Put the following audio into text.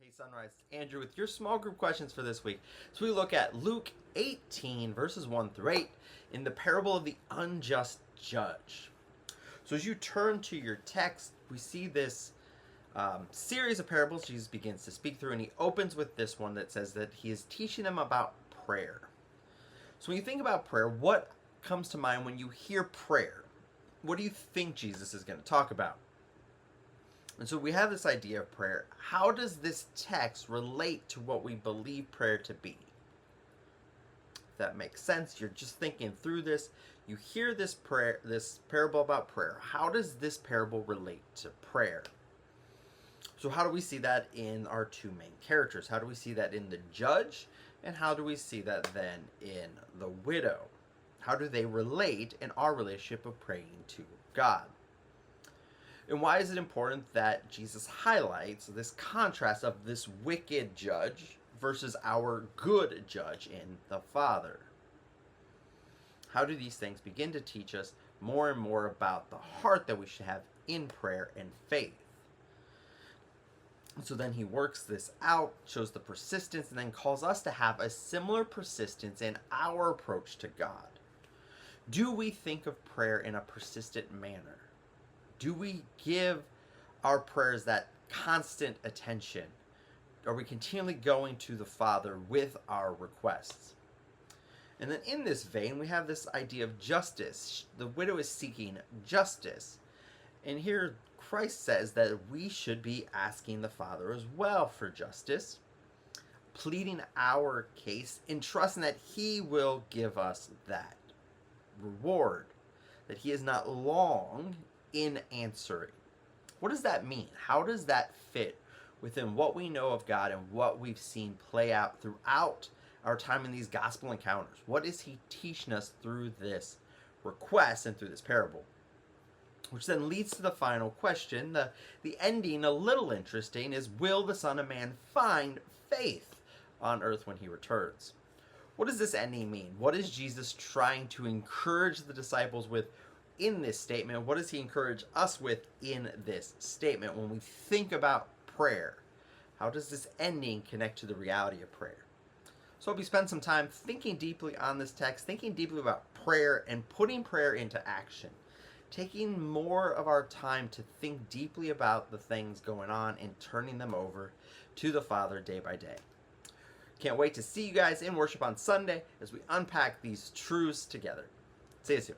Hey Sunrise, it's Andrew with your small group questions for this week. So we look at Luke 18 verses 1 through 8 in the parable of the unjust judge. So as you turn to your text, we see this series of parables Jesus begins to speak through, and he opens with this one that says that he is teaching them about prayer. So when you think about prayer, what comes to mind when you hear prayer? What do you think Jesus is going to talk about? And so we have this idea of prayer. How does this text relate to what we believe prayer to be? If that makes sense, you're just thinking through this. You hear this parable about prayer. How does this parable relate to prayer? So how do we see that in our two main characters? How do we see that in the judge? And how do we see that then in the widow? How do they relate in our relationship of praying to God? And why is it important that Jesus highlights this contrast of this wicked judge versus our good judge in the Father? How do these things begin to teach us more and more about the heart that we should have in prayer and faith? So then he works this out, shows the persistence, and then calls us to have a similar persistence in our approach to God. Do we think of prayer in a persistent manner? Do we give our prayers that constant attention? Are we continually going to the Father with our requests? And then in this vein, we have this idea of justice. The widow is seeking justice. And here Christ says that we should be asking the Father as well for justice, pleading our case and trusting that He will give us that reward, that He is not long in answering. What does that mean? How does that fit within what we know of God and what we've seen play out throughout our time in these gospel encounters? What is he teaching us through this request and through this parable? Which then leads to the final question. The ending, a little interesting, is will the Son of Man find faith on earth when he returns? What does this ending mean? What is Jesus trying to encourage the disciples with in this statement? What does he encourage us with in this statement when we think about prayer? How does this ending connect to the reality of prayer? So I hope you spend some time thinking deeply on this text, thinking deeply about prayer and putting prayer into action. Taking more of our time to think deeply about the things going on and turning them over to the Father day by day. Can't wait to see you guys in worship on Sunday as we unpack these truths together. See you soon.